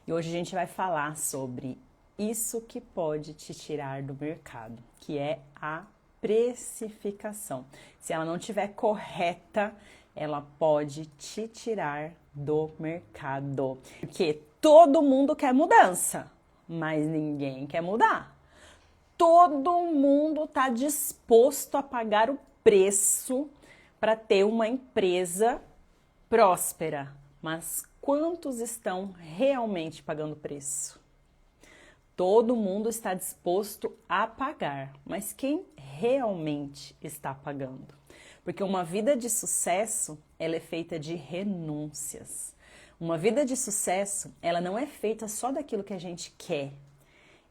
E hoje a gente vai falar sobre isso que pode te tirar do mercado, que é a precificação. Se ela não estiver correta, ela pode te tirar do mercado. Porque todo mundo quer mudança, mas ninguém quer mudar. Todo mundo está disposto a pagar o preço para ter uma empresa próspera, mas quantos estão realmente pagando o preço? Todo mundo está disposto a pagar, mas quem realmente está pagando? Porque uma vida de sucesso, ela é feita de renúncias. Uma vida de sucesso, ela não é feita só daquilo que a gente quer.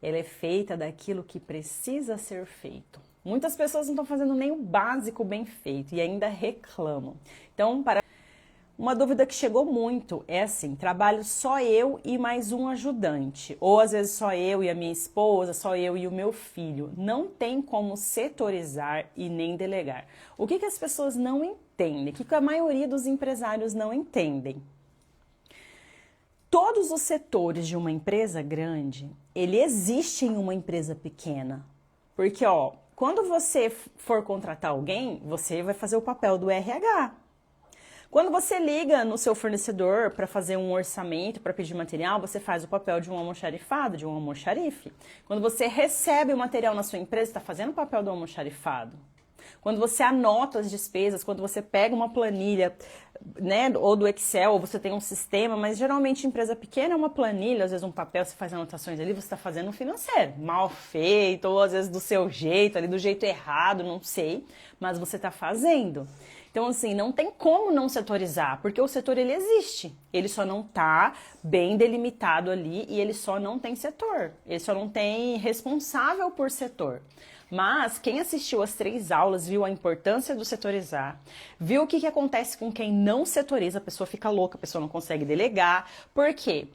Ela é feita daquilo que precisa ser feito. Muitas pessoas não estão fazendo nem o básico bem feito e ainda reclamam. Então, uma dúvida que chegou muito é assim, trabalho só eu e mais um ajudante, ou às vezes só eu e a minha esposa, só eu e o meu filho. Não tem como setorizar e nem delegar. O que as pessoas não entendem? O que a maioria dos empresários não entendem? Todos os setores de uma empresa grande, ele existe em uma empresa pequena. Porque, quando você for contratar alguém, você vai fazer o papel do RH. Quando você liga no seu fornecedor para fazer um orçamento, para pedir material, você faz o papel de um almoxarifado, de um almoxarife. Quando você recebe o material na sua empresa, está fazendo o papel do almoxarifado. Quando você anota as despesas, quando você pega uma planilha, né, ou do Excel, ou você tem um sistema, mas geralmente empresa pequena é uma planilha, às vezes um papel, você faz anotações ali, você está fazendo um financeiro, mal feito, ou às vezes do seu jeito, ali do jeito errado, não sei, mas você está fazendo. Então, assim, não tem como não setorizar, porque o setor, ele existe. Ele só não está bem delimitado ali e ele só não tem setor. Ele só não tem responsável por setor. Mas quem assistiu as 3 aulas viu a importância do setorizar, viu o que acontece com quem não setoriza, a pessoa fica louca, a pessoa não consegue delegar. Por quê?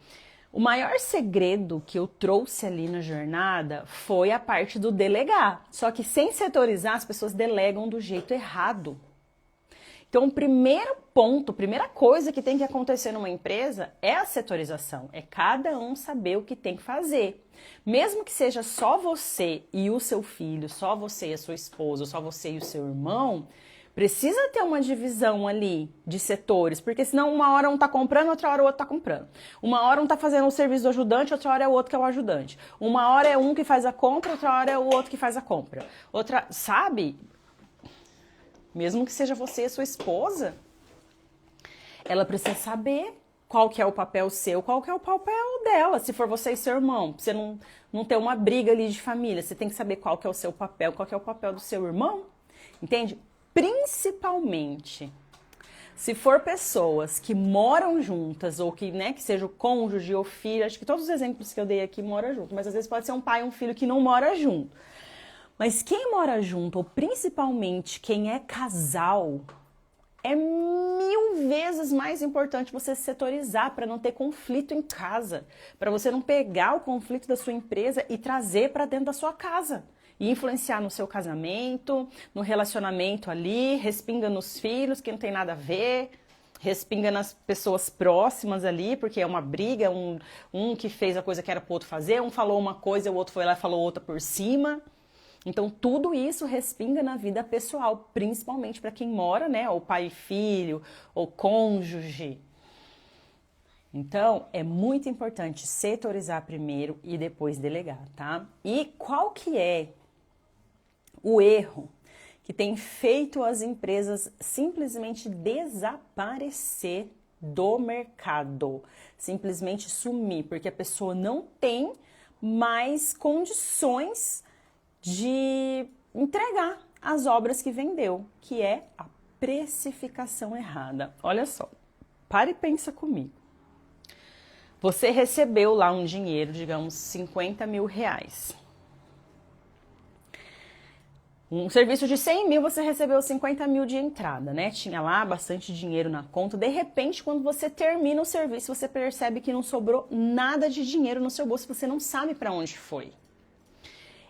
O maior segredo que eu trouxe ali na jornada foi a parte do delegar. Só que sem setorizar, as pessoas delegam do jeito errado. Então, o primeiro ponto, a primeira coisa que tem que acontecer numa empresa é a setorização, é cada um saber o que tem que fazer. Mesmo que seja só você e o seu filho, só você e a sua esposa, só você e o seu irmão, precisa ter uma divisão ali de setores, porque senão uma hora um está comprando, outra hora o outro está comprando. Uma hora um está fazendo o serviço do ajudante, outra hora é o outro que é o ajudante. Uma hora é um que faz a compra, outra hora é o outro que faz a compra. Outra, sabe? Mesmo que seja você e sua esposa, ela precisa saber qual que é o papel seu, qual que é o papel dela. Se for você e seu irmão, pra você não ter uma briga ali de família, você tem que saber qual que é o seu papel, qual que é o papel do seu irmão, entende? Principalmente, se for pessoas que moram juntas ou que, né, que seja o cônjuge ou filho, acho que todos os exemplos que eu dei aqui moram junto, mas às vezes pode ser um pai e um filho que não mora junto. Mas quem mora junto, ou principalmente quem é casal, é 1000 vezes mais importante você se setorizar para não ter conflito em casa, para você não pegar o conflito da sua empresa e trazer para dentro da sua casa e influenciar no seu casamento, no relacionamento ali, respinga nos filhos que não tem nada a ver, respinga nas pessoas próximas ali, porque é uma briga, um que fez a coisa que era para o outro fazer, um falou uma coisa, o outro foi lá e falou outra por cima. Então, tudo isso respinga na vida pessoal, principalmente para quem mora, né, ou pai e filho, ou cônjuge. Então, é muito importante setorizar primeiro e depois delegar, tá? E qual que é o erro que tem feito as empresas simplesmente desaparecer do mercado? Simplesmente sumir, porque a pessoa não tem mais condições de entregar as obras que vendeu, que é a precificação errada. Olha só, para e pensa comigo. Você recebeu lá um dinheiro, digamos, 50 mil reais. Um serviço de 100 mil, você recebeu 50 mil de entrada, né? Tinha lá bastante dinheiro na conta. De repente, quando você termina o serviço, você percebe que não sobrou nada de dinheiro no seu bolso, você não sabe para onde foi.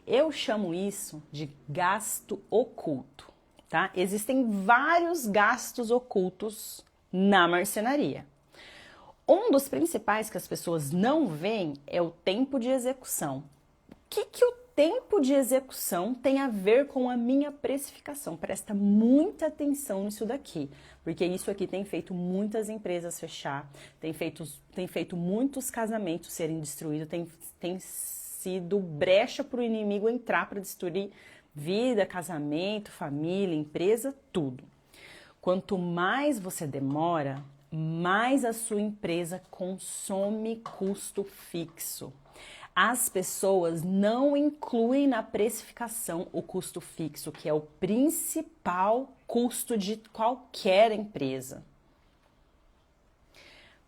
Eu chamo isso de gasto oculto, tá? Existem vários gastos ocultos na marcenaria. Um dos principais que as pessoas não veem é o tempo de execução. O que o tempo de execução tem a ver com a minha precificação? Presta muita atenção nisso daqui, porque isso aqui tem feito muitas empresas fechar, tem feito muitos casamentos serem destruídos, tem sido brecha para o inimigo entrar para destruir vida, casamento, família, empresa, tudo. Quanto mais você demora, mais a sua empresa consome custo fixo. As pessoas não incluem na precificação o custo fixo, que é o principal custo de qualquer empresa.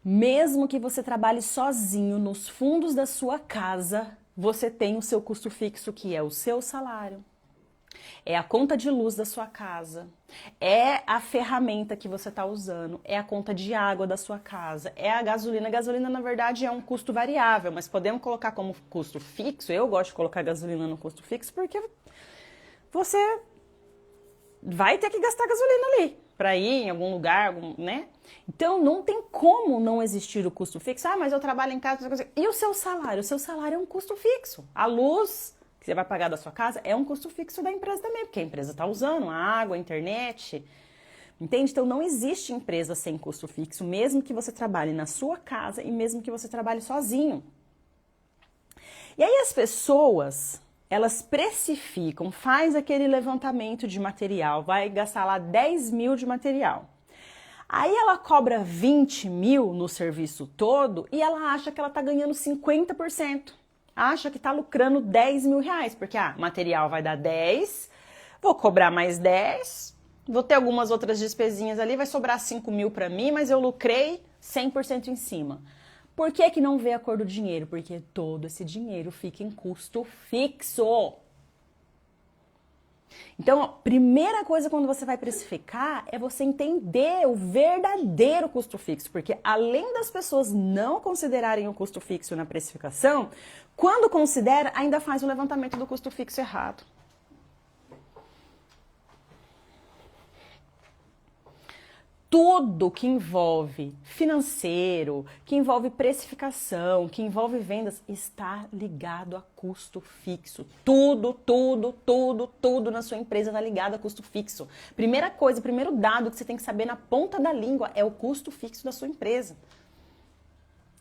Mesmo que você trabalhe sozinho nos fundos da sua casa, você tem o seu custo fixo, que é o seu salário. É a conta de luz da sua casa, é a ferramenta que você está usando, é a conta de água da sua casa, é a gasolina. A gasolina, na verdade, é um custo variável, mas podemos colocar como custo fixo. Eu gosto de colocar gasolina no custo fixo porque você vai ter que gastar gasolina ali para ir em algum lugar, né? Então, não tem como não existir o custo fixo. Ah, mas eu trabalho em casa. E o seu salário? O seu salário é um custo fixo. A luz que você vai pagar da sua casa é um custo fixo da empresa também, porque a empresa está usando a água, a internet, entende? Então não existe empresa sem custo fixo, mesmo que você trabalhe na sua casa e mesmo que você trabalhe sozinho. E aí as pessoas, elas precificam, faz aquele levantamento de material, vai gastar lá 10 mil de material. Aí ela cobra 20 mil no serviço todo e ela acha que ela está ganhando 50%. Acha que está lucrando 10 mil reais, porque material vai dar 10, vou cobrar mais 10, vou ter algumas outras despesinhas ali, vai sobrar 5 mil para mim, mas eu lucrei 100% em cima. Por que não vê a cor do dinheiro? Porque todo esse dinheiro fica em custo fixo. Então, a primeira coisa quando você vai precificar é você entender o verdadeiro custo fixo, porque além das pessoas não considerarem o custo fixo na precificação, quando considera, ainda faz o levantamento do custo fixo errado. Tudo que envolve financeiro, que envolve precificação, que envolve vendas, está ligado a custo fixo. Tudo na sua empresa está ligado a custo fixo. Primeira coisa, primeiro dado que você tem que saber na ponta da língua é o custo fixo da sua empresa.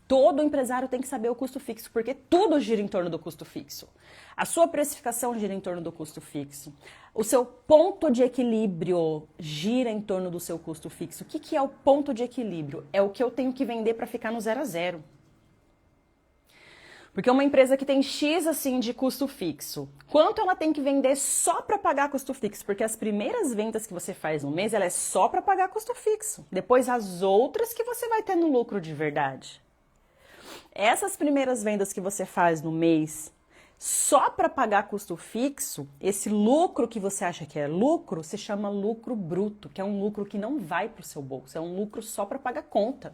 Todo empresário tem que saber o custo fixo, porque tudo gira em torno do custo fixo. A sua precificação gira em torno do custo fixo. O seu ponto de equilíbrio gira em torno do seu custo fixo. O que é o ponto de equilíbrio? É o que eu tenho que vender para ficar no 0 a 0. Porque uma empresa que tem X assim de custo fixo, quanto ela tem que vender só para pagar custo fixo? Porque as primeiras vendas que você faz no mês, ela é só para pagar custo fixo. Depois as outras que você vai ter no lucro de verdade. Essas primeiras vendas que você faz no mês só para pagar custo fixo, esse lucro que você acha que é lucro, se chama lucro bruto, que é um lucro que não vai para o seu bolso, é um lucro só para pagar conta.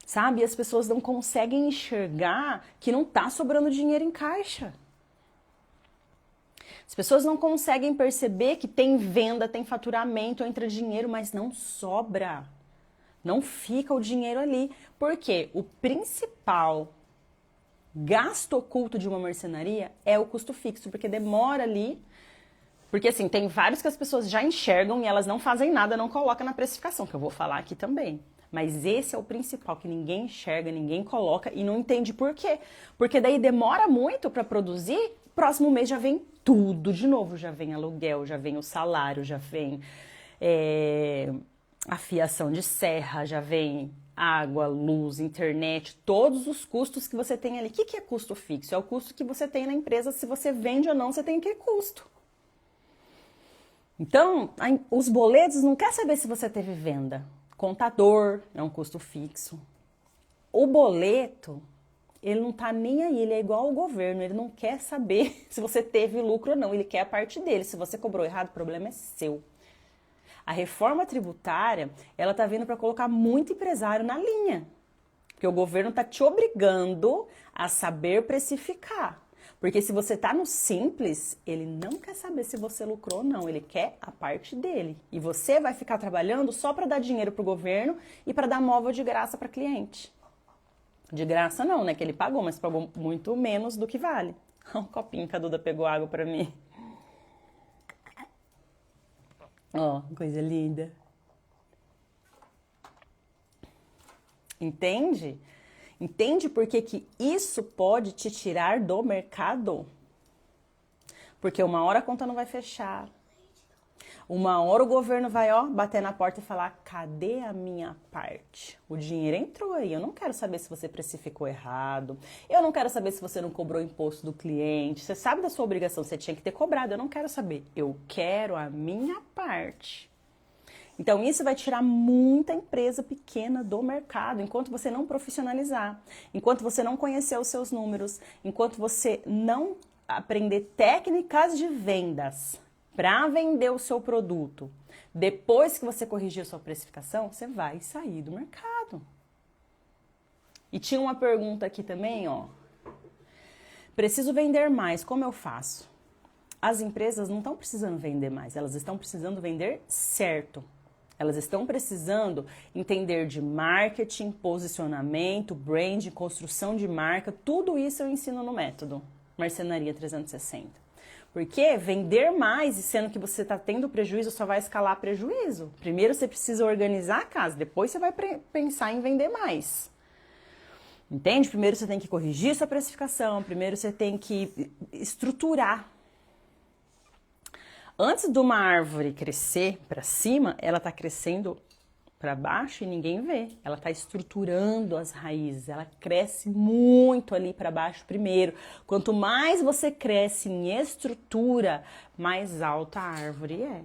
Sabe? E as pessoas não conseguem enxergar que não está sobrando dinheiro em caixa. As pessoas não conseguem perceber que tem venda, tem faturamento, entra dinheiro, mas não sobra. Não fica o dinheiro ali. Por quê? O principal gasto oculto de uma marcenaria é o custo fixo, porque demora ali. Porque assim, tem vários que as pessoas já enxergam e elas não fazem nada, não colocam na precificação, que eu vou falar aqui também. Mas esse é o principal, que ninguém enxerga, ninguém coloca e não entende por quê. Porque daí demora muito para produzir, próximo mês já vem tudo de novo. Já vem aluguel, já vem o salário, já vem a fiação de serra, já vem água, luz, internet, todos os custos que você tem ali. O que é custo fixo? É o custo que você tem na empresa, se você vende ou não, você tem aquele custo. Então, os boletos não quer saber se você teve venda. Contador é um custo fixo. O boleto, ele não tá nem aí, ele é igual ao governo, ele não quer saber se você teve lucro ou não, ele quer a parte dele. Se você cobrou errado, o problema é seu. A reforma tributária, ela tá vindo para colocar muito empresário na linha. Porque o governo tá te obrigando a saber precificar. Porque se você tá no simples, ele não quer saber se você lucrou ou não, ele quer a parte dele. E você vai ficar trabalhando só para dar dinheiro pro governo e para dar móvel de graça para cliente. De graça não, né? Que ele pagou, mas pagou muito menos do que vale. Um copinho que a Duda pegou água pra mim. Ó, coisa linda. Entende? Entende por que isso pode te tirar do mercado? Porque uma hora a conta não vai fechar. Uma hora o governo vai, ó, bater na porta e falar, cadê a minha parte? O dinheiro entrou aí, eu não quero saber se você precificou errado, eu não quero saber se você não cobrou o imposto do cliente, você sabe da sua obrigação, você tinha que ter cobrado, eu não quero saber, eu quero a minha parte. Então isso vai tirar muita empresa pequena do mercado, enquanto você não profissionalizar, enquanto você não conhecer os seus números, enquanto você não aprender técnicas de vendas para vender o seu produto. Depois que você corrigir a sua precificação, você vai sair do mercado. E tinha uma pergunta aqui também, ó. Preciso vender mais, como eu faço? As empresas não estão precisando vender mais, elas estão precisando vender certo. Elas estão precisando entender de marketing, posicionamento, brand, construção de marca, tudo isso eu ensino no método Marcenaria 360. Porque vender mais, e sendo que você está tendo prejuízo, só vai escalar prejuízo. Primeiro você precisa organizar a casa, depois você vai pensar em vender mais. Entende? Primeiro você tem que corrigir sua precificação, primeiro você tem que estruturar. Antes de uma árvore crescer para cima, ela está crescendo para baixo e ninguém vê. Ela está estruturando as raízes, ela cresce muito ali para baixo primeiro. Quanto mais você cresce em estrutura, mais alta a árvore é.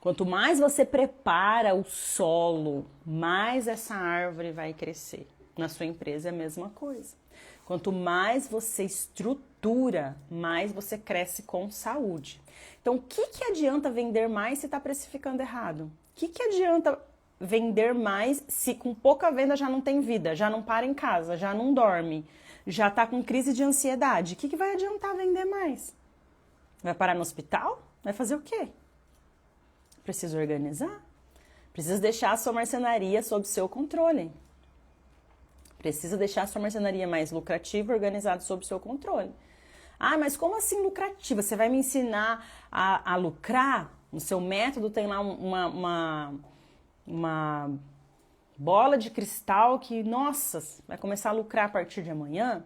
Quanto mais você prepara o solo, mais essa árvore vai crescer. Na sua empresa é a mesma coisa. Quanto mais você estrutura, mais você cresce com saúde. Então, o que adianta vender mais se está precificando errado? O que adianta vender mais se com pouca venda já não tem vida, já não para em casa, já não dorme, já está com crise de ansiedade? O que vai adiantar vender mais? Vai parar no hospital? Vai fazer o quê? Precisa organizar? Precisa deixar a sua marcenaria sob seu controle. Precisa deixar a sua marcenaria mais lucrativa, organizada sob seu controle. Ah, mas como assim lucrativa? Você vai me ensinar a lucrar? No seu método tem lá uma bola de cristal que, nossa, vai começar a lucrar a partir de amanhã?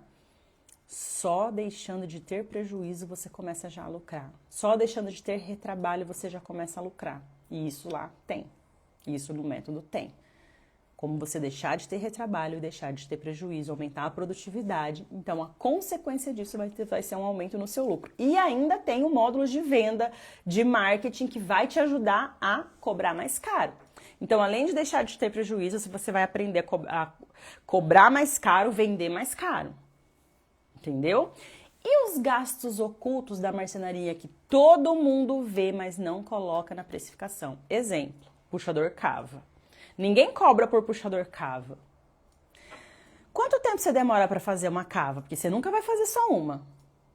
Só deixando de ter prejuízo você começa já a lucrar. Só deixando de ter retrabalho você já começa a lucrar. E isso lá tem. Isso no método tem. Como você deixar de ter retrabalho, deixar de ter prejuízo, aumentar a produtividade. Então, a consequência disso vai ser um aumento no seu lucro. E ainda tem o módulo de venda, de marketing, que vai te ajudar a cobrar mais caro. Então, além de deixar de ter prejuízo, você vai aprender a cobrar mais caro, vender mais caro. Entendeu? E os gastos ocultos da marcenaria que todo mundo vê, mas não coloca na precificação? Exemplo, puxador cava. Ninguém cobra por puxador cava. Quanto tempo você demora para fazer uma cava? Porque você nunca vai fazer só uma.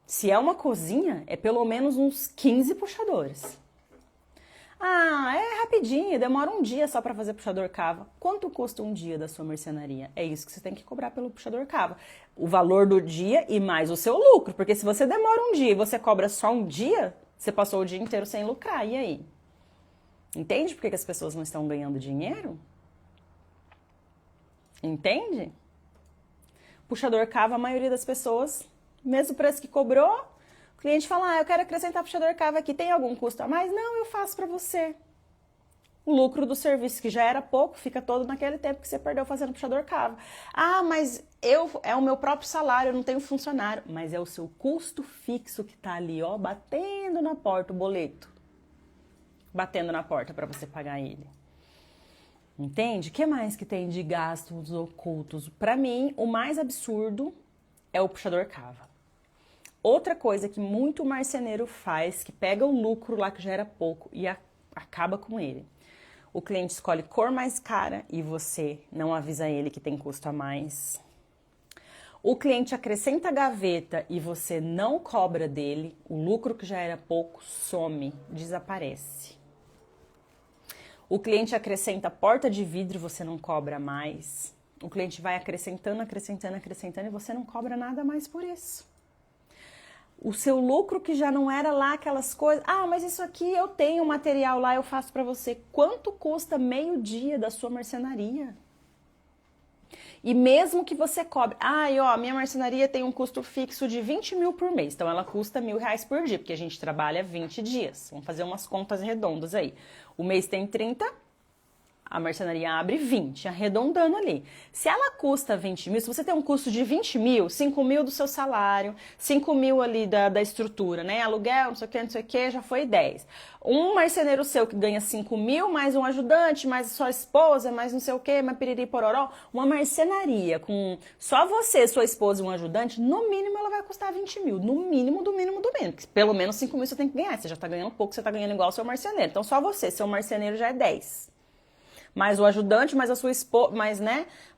Se é uma cozinha, é pelo menos uns 15 puxadores. Ah, é rapidinho, demora um dia só para fazer puxador cava. Quanto custa um dia da sua marcenaria? É isso que você tem que cobrar pelo puxador cava. O valor do dia e mais o seu lucro. Porque se você demora um dia e você cobra só um dia, você passou o dia inteiro sem lucrar. E aí? Entende por que as pessoas não estão ganhando dinheiro? Entende? Puxador cava, a maioria das pessoas, mesmo preço que cobrou, o cliente fala, eu quero acrescentar puxador cava aqui, tem algum custo a mais? Não, eu faço para você. O lucro do serviço, que já era pouco, fica todo naquele tempo que você perdeu fazendo puxador cava. Ah, mas é o meu próprio salário, eu não tenho funcionário. Mas é o seu custo fixo que tá ali, ó, batendo na porta, o boleto. Batendo na porta para você pagar ele. Entende? O que mais que tem de gastos ocultos? Para mim, o mais absurdo é o puxador cava. Outra coisa que muito marceneiro faz, que pega o lucro lá que já era pouco e acaba com ele. O cliente escolhe cor mais cara e você não avisa ele que tem custo a mais. O cliente acrescenta gaveta e você não cobra dele, o lucro que já era pouco some, desaparece. O cliente acrescenta porta de vidro e você não cobra mais. O cliente vai acrescentando, acrescentando, acrescentando e você não cobra nada mais por isso. O seu lucro que já não era lá aquelas coisas. Ah, mas isso aqui eu tenho material lá, eu faço para você. Quanto custa meio dia da sua marcenaria? E mesmo que você cobre, minha marcenaria tem um custo fixo de 20 mil por mês, então ela custa R$1.000 por dia, porque a gente trabalha 20 dias. Vamos fazer umas contas redondas aí. O mês tem 30, a marcenaria abre 20, arredondando ali. Se ela custa 20 mil, se você tem um custo de 20 mil, 5 mil do seu salário, 5 mil ali da estrutura, né? Aluguel, não sei o que, já foi 10. Um marceneiro seu que ganha 5 mil, mais um ajudante, mais sua esposa, mais não sei o que, mais piriri pororó. Uma marcenaria com só você, sua esposa e um ajudante, no mínimo ela vai custar 20 mil. No mínimo, do mínimo, do mínimo. Pelo menos 5 mil você tem que ganhar. Você já tá ganhando pouco, você tá ganhando igual o seu marceneiro. Então só você, seu marceneiro já é 10. Mais o ajudante, mais a sua esposa,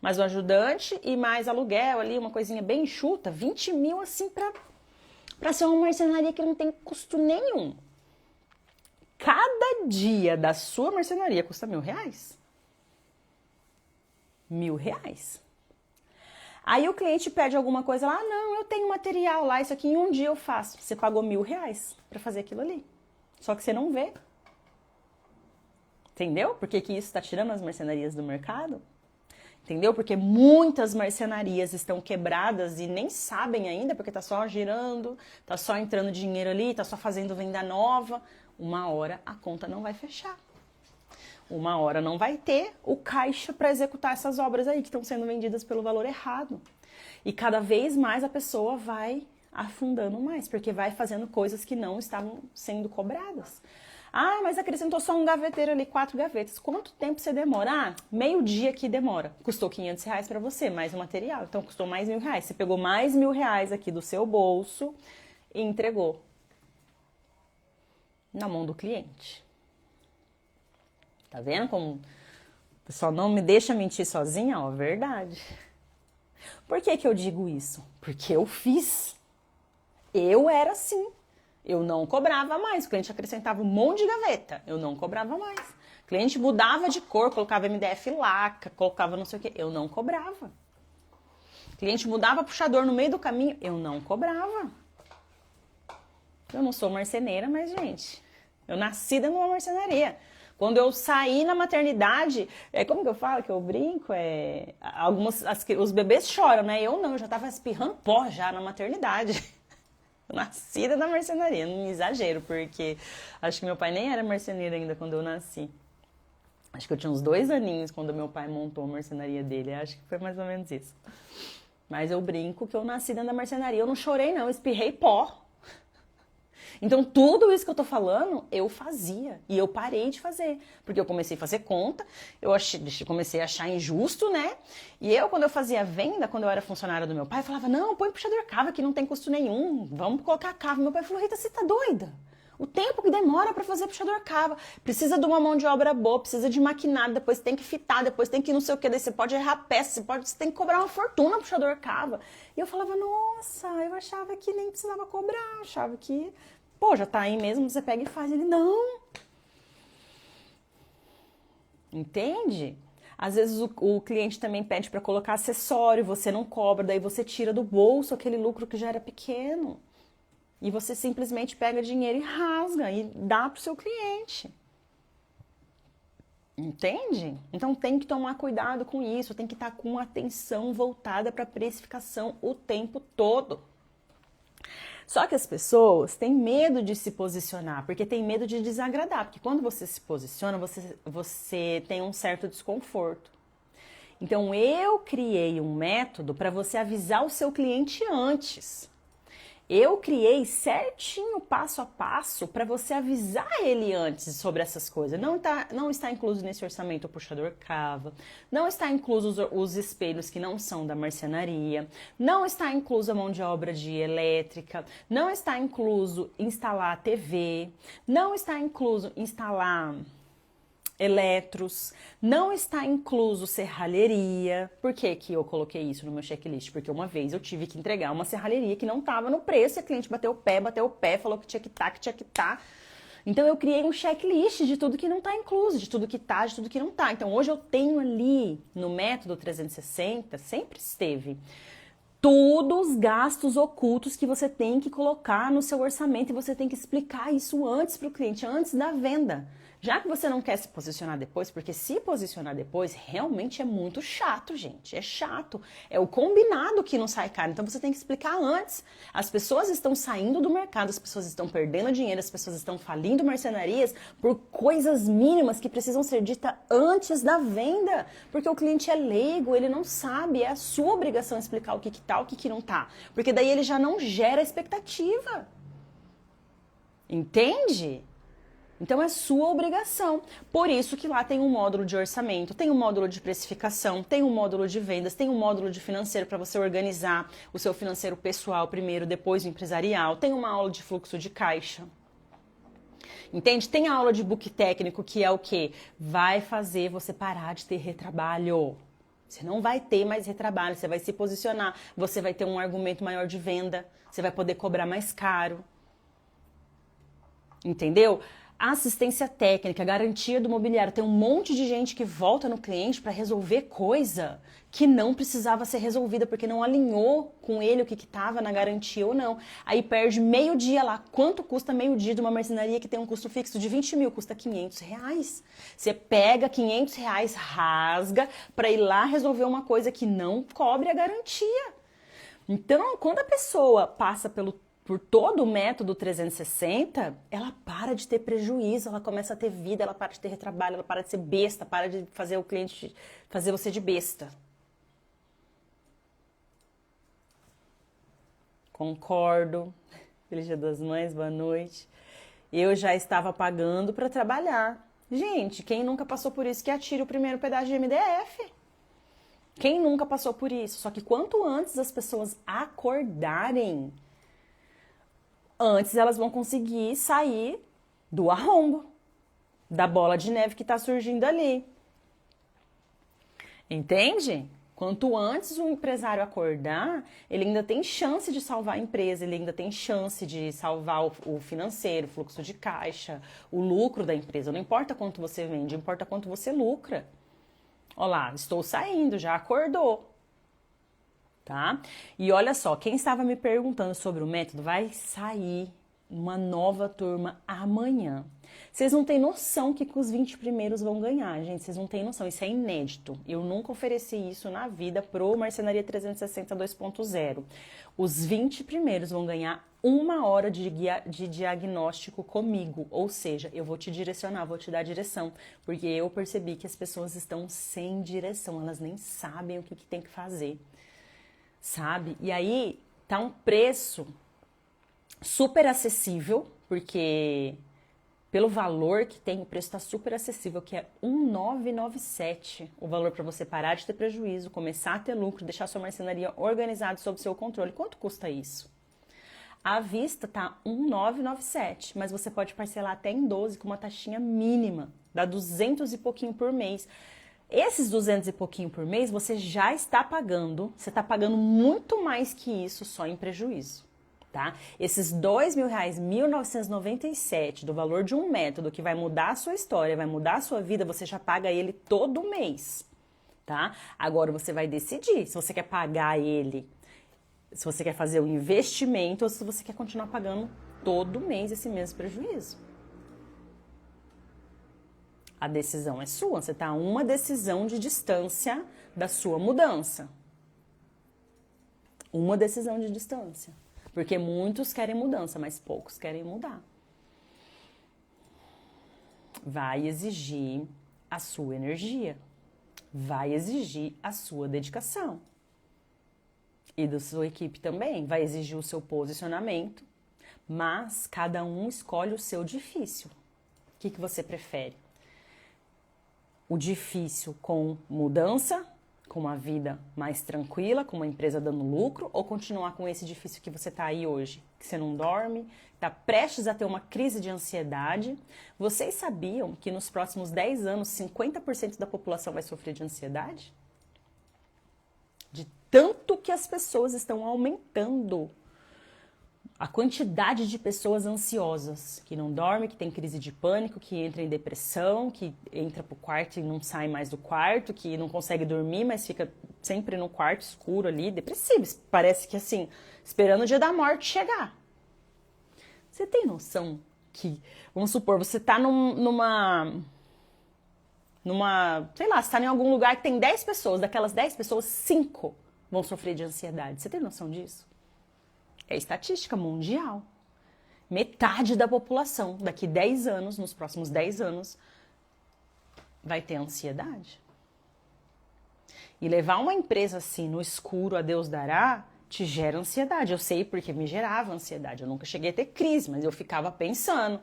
mais o ajudante e mais aluguel ali, uma coisinha bem enxuta, 20 mil assim pra ser uma marcenaria que não tem custo nenhum. Cada dia da sua marcenaria custa R$1.000. R$1.000. Aí o cliente pede alguma coisa lá, não, eu tenho material lá, isso aqui em um dia eu faço. Você pagou R$1.000 pra fazer aquilo ali. Só que você não vê. Entendeu? Por que isso está tirando as marcenarias do mercado? Entendeu? Porque muitas marcenarias estão quebradas e nem sabem ainda, porque tá só girando, tá só entrando dinheiro ali, tá só fazendo venda nova. Uma hora a conta não vai fechar. Uma hora não vai ter o caixa para executar essas obras aí que estão sendo vendidas pelo valor errado. E cada vez mais a pessoa vai afundando mais, porque vai fazendo coisas que não estavam sendo cobradas. Ah, mas acrescentou só um gaveteiro ali, 4 gavetas. Quanto tempo você demora? Ah, meio dia que demora. Custou R$500 para você, mais o material. Então, custou mais R$1.000. Você pegou mais R$1.000 aqui do seu bolso e entregou na mão do cliente. Tá vendo como o pessoal não me deixa mentir sozinha? Ó, verdade. Por que eu digo isso? Porque eu fiz. Eu era assim. Eu não cobrava mais. O cliente acrescentava um monte de gaveta. Eu não cobrava mais. O cliente mudava de cor, colocava MDF laca, colocava não sei o quê. Eu não cobrava. O cliente mudava puxador no meio do caminho. Eu não cobrava. Eu não sou marceneira, mas, gente, eu nasci dentro de uma marcenaria. Quando eu saí na maternidade, como que eu falo, que eu brinco? Os bebês choram, né? Eu não, eu já tava espirrando pó já na maternidade. Nascida na marcenaria, não exagero, porque acho que meu pai nem era marceneiro ainda quando eu nasci. Acho que eu tinha uns 2 aninhos quando meu pai montou a marcenaria dele, acho que foi mais ou menos isso. Mas eu brinco que eu nasci dentro da marcenaria, eu não chorei não, eu espirrei pó. Então tudo isso que eu tô falando, eu fazia e eu parei de fazer, porque eu comecei a fazer conta, comecei a achar injusto, né? E quando eu fazia venda, quando eu era funcionária do meu pai, eu falava, não, põe puxador cava que não tem custo nenhum, vamos colocar cava. Meu pai falou, Rita, você tá doida? O tempo que demora para fazer puxador cava, precisa de uma mão de obra boa, precisa de maquinário, depois tem que fitar, depois tem que não sei o que, daí você pode errar peça, você tem que cobrar uma fortuna puxador cava. E eu falava, nossa, eu achava que nem precisava cobrar, achava que... Pô, já tá aí mesmo, você pega e faz. Ele, não. Entende? Às vezes o cliente também pede para colocar acessório, você não cobra, daí você tira do bolso aquele lucro que já era pequeno. E você simplesmente pega dinheiro e rasga e dá pro seu cliente. Entende? Então tem que tomar cuidado com isso, tem que estar com atenção voltada para a precificação o tempo todo. Só que as pessoas têm medo de se posicionar, porque tem medo de desagradar. Porque quando você se posiciona, você tem um certo desconforto. Então, eu criei um método para você avisar o seu cliente antes. Eu criei certinho, passo a passo, para você avisar ele antes sobre essas coisas. Não está incluso nesse orçamento o puxador cava, não está incluso os espelhos que não são da marcenaria, não está incluso a mão de obra de elétrica, não está incluso instalar a TV, não está incluso instalar eletros, não está incluso serralheria. Por que que eu coloquei isso no meu checklist? Porque uma vez eu tive que entregar uma serralheria que não estava no preço, e a cliente bateu o pé, falou que tinha que estar, que tinha que estar. Então eu criei um checklist de tudo que não está incluso, de tudo que está, de tudo que não está. Então hoje eu tenho ali no método 360, sempre esteve, todos os gastos ocultos que você tem que colocar no seu orçamento e você tem que explicar isso antes para o cliente, antes da venda. Já que você não quer se posicionar depois, porque se posicionar depois realmente é muito chato, gente. É chato. É o combinado que não sai caro. Então você tem que explicar antes. As pessoas estão saindo do mercado, as pessoas estão perdendo dinheiro, as pessoas estão falindo marcenarias por coisas mínimas que precisam ser ditas antes da venda. Porque o cliente é leigo, ele não sabe. É a sua obrigação explicar o que tá, o que não tá. Porque daí ele já não gera expectativa. Entende? Então é sua obrigação. Por isso que lá tem um módulo de orçamento, tem um módulo de precificação, tem um módulo de vendas, tem um módulo de financeiro para você organizar o seu financeiro pessoal primeiro, depois o empresarial, tem uma aula de fluxo de caixa. Entende? Tem a aula de book técnico que é o quê? Vai fazer você parar de ter retrabalho. Você não vai ter mais retrabalho, você vai se posicionar, você vai ter um argumento maior de venda, você vai poder cobrar mais caro. Entendeu? Assistência técnica, garantia do mobiliário. Tem um monte de gente que volta no cliente para resolver coisa que não precisava ser resolvida porque não alinhou com ele o que estava na garantia ou não. Aí perde meio dia lá. Quanto custa meio dia de uma marcenaria que tem um custo fixo de 20 mil? Custa 500 reais. Você pega 500 reais, rasga para ir lá resolver uma coisa que não cobre a garantia. Então, quando a pessoa passa por todo o método 360, ela para de ter prejuízo, ela começa a ter vida, ela para de ter retrabalho, ela para de ser besta, para de fazer o cliente fazer você de besta. Concordo. Feliz Dia das Mães, boa noite. Eu já estava pagando para trabalhar. Gente, quem nunca passou por isso que atire o primeiro pedaço de MDF? Quem nunca passou por isso? Só que quanto antes as pessoas acordarem, antes elas vão conseguir sair do arrombo, da bola de neve que está surgindo ali. Entende? Quanto antes o empresário acordar, ele ainda tem chance de salvar a empresa, ele ainda tem chance de salvar o financeiro, o fluxo de caixa, o lucro da empresa. Não importa quanto você vende, importa quanto você lucra. Olá, estou saindo, já acordou. Tá? E olha só, quem estava me perguntando sobre o método, vai sair uma nova turma amanhã. Vocês não têm noção que os 20 primeiros vão ganhar, gente. Vocês não têm noção, isso é inédito. Eu nunca ofereci isso na vida pro Marcenaria 360 2.0. Os 20 primeiros vão ganhar 1 hora de diagnóstico comigo. Ou seja, eu vou te direcionar, vou te dar direção. Porque eu percebi que as pessoas estão sem direção, elas nem sabem o que tem que fazer. Sabe? E aí tá um preço super acessível, porque pelo valor que tem, o preço tá super acessível, que é 1.997. O valor para você parar de ter prejuízo, começar a ter lucro, deixar sua marcenaria organizada sob seu controle. Quanto custa isso? À vista tá 1.997, mas você pode parcelar até em 12 com uma taxinha mínima, dá 200 e pouquinho por mês. Esses 200 e pouquinho por mês, você já está pagando, você está pagando muito mais que isso só em prejuízo, tá? Esses R$2.000, 1.997 do valor de um método que vai mudar a sua história, vai mudar a sua vida, você já paga ele todo mês, tá? Agora você vai decidir se você quer pagar ele, se você quer fazer o investimento ou se você quer continuar pagando todo mês esse mesmo prejuízo. A decisão é sua, você está a uma decisão de distância da sua mudança. Uma decisão de distância. Porque muitos querem mudança, mas poucos querem mudar. Vai exigir a sua energia. Vai exigir a sua dedicação. E da sua equipe também. Vai exigir o seu posicionamento. Mas cada um escolhe o seu difícil. O que você prefere? O difícil com mudança com uma vida mais tranquila, com uma empresa dando lucro, ou continuar com esse difícil que você está aí hoje? Que você não dorme, está prestes a ter uma crise de ansiedade. Vocês sabiam que nos próximos 10 anos, 50% da população vai sofrer de ansiedade? De tanto que as pessoas estão aumentando a quantidade de pessoas ansiosas, que não dorme, que tem crise de pânico, que entra em depressão, que entra pro quarto e não sai mais do quarto, que não consegue dormir, mas fica sempre no quarto escuro ali, depressivo. Parece que assim, esperando o dia da morte chegar. Você tem noção que, vamos supor, você tá numa, sei lá, você tá em algum lugar que tem 10 pessoas, daquelas 10 pessoas, 5 vão sofrer de ansiedade. Você tem noção disso? É estatística mundial. Metade da população, daqui 10 anos, nos próximos 10 anos, vai ter ansiedade. E levar uma empresa assim no escuro, a Deus dará, te gera ansiedade. Eu sei porque me gerava ansiedade. Eu nunca cheguei a ter crise, mas eu ficava pensando.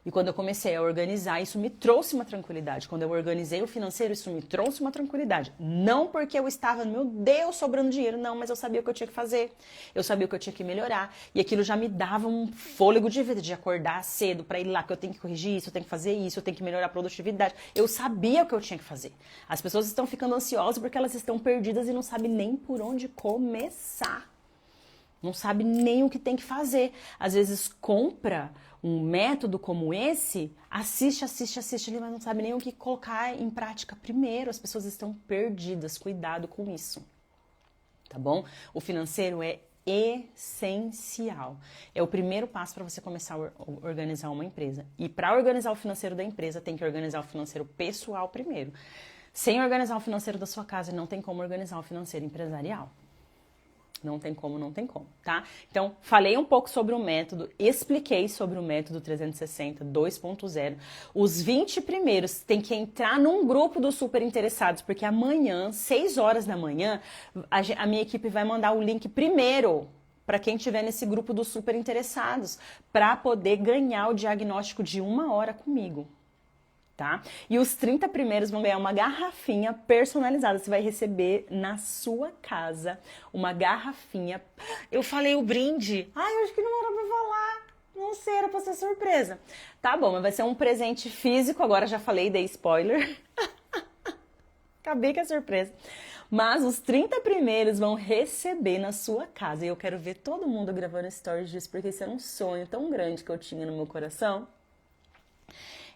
E quando eu comecei a organizar, isso me trouxe uma tranquilidade. Quando eu organizei o financeiro, isso me trouxe uma tranquilidade. Não porque eu estava, meu Deus, sobrando dinheiro. Não, mas eu sabia o que eu tinha que fazer. Eu sabia o que eu tinha que melhorar. E aquilo já me dava um fôlego de vida, de acordar cedo para ir lá, que eu tenho que corrigir isso, eu tenho que fazer isso, eu tenho que melhorar a produtividade. Eu sabia o que eu tinha que fazer. As pessoas estão ficando ansiosas porque elas estão perdidas e não sabem nem por onde começar. Não sabe nem o que tem que fazer. Às vezes compra um método como esse, assiste ali, mas não sabe nem o que colocar em prática primeiro. As pessoas estão perdidas. Cuidado com isso. Tá bom? O financeiro é essencial. É o primeiro passo para você começar a organizar uma empresa. E para organizar o financeiro da empresa, tem que organizar o financeiro pessoal primeiro. Sem organizar o financeiro da sua casa, não tem como organizar o financeiro empresarial. Não tem como, tá? Então, falei um pouco sobre o método, expliquei sobre o método 360 2.0. Os 20 primeiros têm que entrar num grupo dos super interessados, porque amanhã, 6 horas da manhã, a minha equipe vai mandar o link primeiro para quem estiver nesse grupo dos super interessados, para poder ganhar o diagnóstico de 1 hora comigo. Tá? E os 30 primeiros vão ganhar uma garrafinha personalizada. Você vai receber na sua casa uma garrafinha. Eu falei o brinde. Ai, eu acho que não era pra falar. Não sei, era pra ser surpresa. Tá bom, mas vai ser um presente físico. Agora já falei, dei spoiler. Acabei com a surpresa. Mas os 30 primeiros vão receber na sua casa. E eu quero ver todo mundo gravando stories disso, porque isso era um sonho tão grande que eu tinha no meu coração.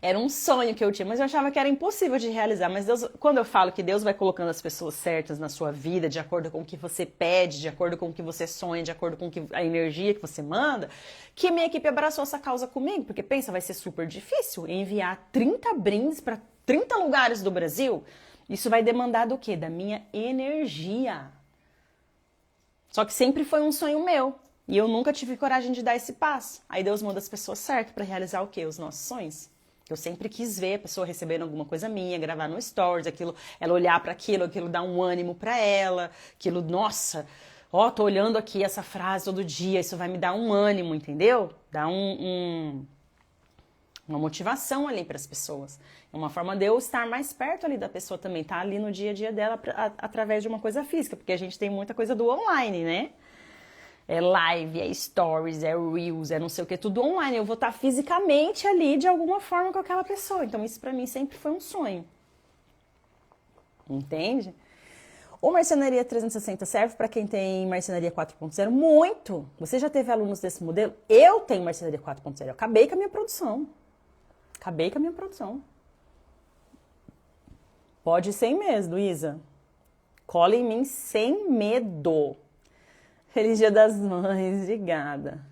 Era um sonho que eu tinha, mas eu achava que era impossível de realizar. Mas Deus, quando eu falo que Deus vai colocando as pessoas certas na sua vida, de acordo com o que você pede, de acordo com o que você sonha, de acordo com a energia que você manda, que minha equipe abraçou essa causa comigo. Porque pensa, vai ser super difícil enviar 30 brindes para 30 lugares do Brasil. Isso vai demandar do quê? Da minha energia. Só que sempre foi um sonho meu. E eu nunca tive coragem de dar esse passo. Aí Deus manda as pessoas certas para realizar o quê? Os nossos sonhos. Eu sempre quis ver a pessoa recebendo alguma coisa minha, gravar no stories, aquilo, ela olhar para aquilo dar um ânimo para ela, aquilo, nossa, ó, tô olhando aqui essa frase todo dia, isso vai me dar um ânimo, entendeu? Dá uma motivação ali para as pessoas. É uma forma de eu estar mais perto ali da pessoa também, tá ali no dia a dia dela através de uma coisa física, porque a gente tem muita coisa do online, né? É live, é stories, é reels, é não sei o que, tudo online. Eu vou estar fisicamente ali de alguma forma com aquela pessoa. Então isso pra mim sempre foi um sonho. Entende? O Marcenaria 360 serve para quem tem Marcenaria 4.0? Muito! Você já teve alunos desse modelo? Eu tenho Marcenaria 4.0. Eu acabei com a minha produção. Pode ir sem medo, Luísa. Cola em mim sem medo. Feliz Dia das Mães, obrigada.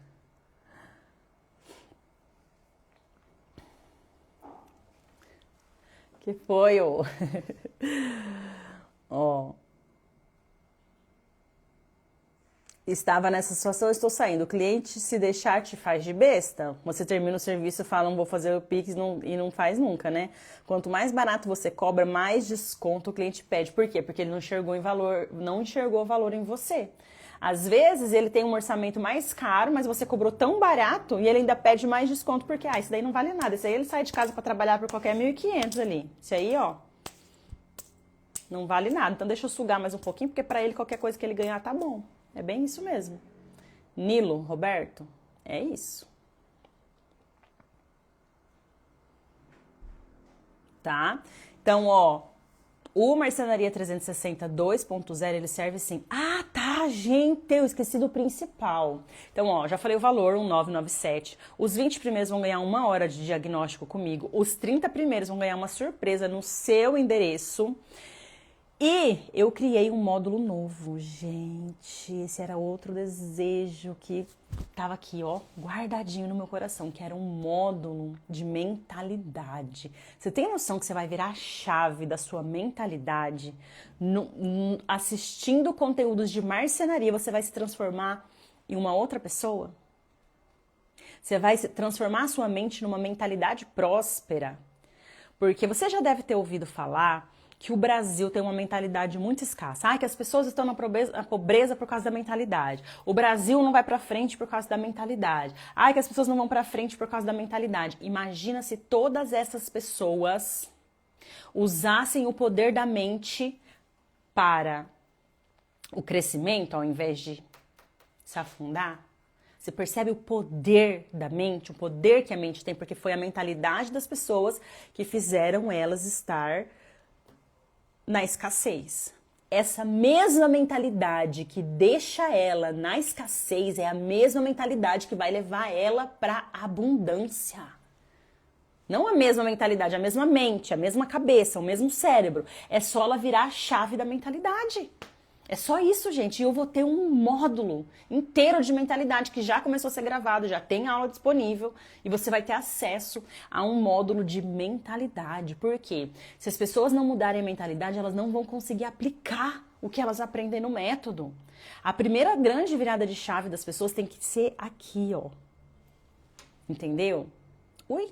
Que foi, ô? Ó. Estava nessa situação, estou saindo. O cliente, se deixar, te faz de besta. Você termina o serviço e fala, não vou fazer o Pix e não faz nunca, né? Quanto mais barato você cobra, mais desconto o cliente pede. Por quê? Porque ele não enxergou valor em você. Às vezes ele tem um orçamento mais caro, mas você cobrou tão barato e ele ainda pede mais desconto porque, isso daí não vale nada. Isso aí ele sai de casa para trabalhar por qualquer 1.500 ali. Isso aí, ó. Não vale nada. Então deixa eu sugar mais um pouquinho, porque para ele qualquer coisa que ele ganhar tá bom. É bem isso mesmo. Nilo, Roberto, é isso. Tá? Então, ó, o Marcenaria 360 2.0, ele serve assim. Ah, tá, gente, eu esqueci do principal. Então, ó, já falei o valor, 1.997. Os 20 primeiros vão ganhar 1 hora de diagnóstico comigo. Os 30 primeiros vão ganhar uma surpresa no seu endereço. E eu criei um módulo novo, gente. Esse era outro desejo que tava aqui, ó, guardadinho no meu coração, que era um módulo de mentalidade. Você tem noção que você vai virar a chave da sua mentalidade assistindo conteúdos de marcenaria, você vai se transformar em uma outra pessoa? Você vai transformar a sua mente numa mentalidade próspera. Porque você já deve ter ouvido falar que o Brasil tem uma mentalidade muito escassa. Ah, que as pessoas estão na pobreza por causa da mentalidade. O Brasil não vai para frente por causa da mentalidade. Ah, que as pessoas não vão para frente por causa da mentalidade. Imagina se todas essas pessoas usassem o poder da mente para o crescimento, ao invés de se afundar. Você percebe o poder da mente, o poder que a mente tem, porque foi a mentalidade das pessoas que fizeram elas estar na escassez. Essa mesma mentalidade que deixa ela na escassez é a mesma mentalidade que vai levar ela para a abundância. Não a mesma mentalidade, a mesma mente, a mesma cabeça, o mesmo cérebro. É só ela virar a chave da mentalidade. É só isso, gente. E eu vou ter um módulo inteiro de mentalidade que já começou a ser gravado, já tem aula disponível e você vai ter acesso a um módulo de mentalidade. Por quê? Se as pessoas não mudarem a mentalidade, elas não vão conseguir aplicar o que elas aprendem no método. A primeira grande virada de chave das pessoas tem que ser aqui, ó. Entendeu? Ui.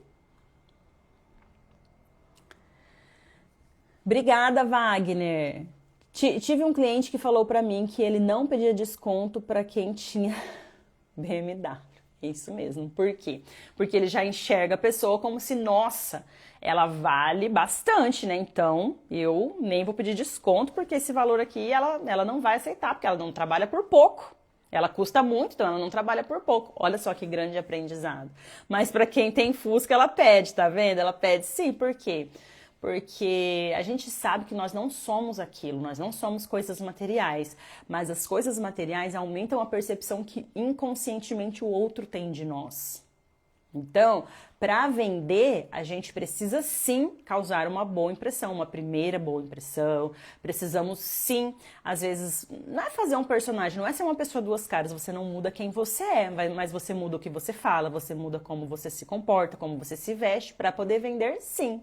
Obrigada, Wagner. Tive um cliente que falou pra mim que ele não pedia desconto pra quem tinha BMW. Isso mesmo. Por quê? Porque ele já enxerga a pessoa como se, nossa, ela vale bastante, né? Então, eu nem vou pedir desconto, porque esse valor aqui ela não vai aceitar, porque ela não trabalha por pouco. Ela custa muito, então ela não trabalha por pouco. Olha só que grande aprendizado. Mas pra quem tem Fusca, ela pede, tá vendo? Ela pede sim, por quê? Porque a gente sabe que nós não somos aquilo, nós não somos coisas materiais, mas as coisas materiais aumentam a percepção que inconscientemente o outro tem de nós. Então, para vender, a gente precisa sim causar uma boa impressão, uma primeira boa impressão. Precisamos sim, às vezes, não é fazer um personagem, não é ser uma pessoa duas caras, você não muda quem você é, mas você muda o que você fala, você muda como você se comporta, como você se veste, para poder vender sim.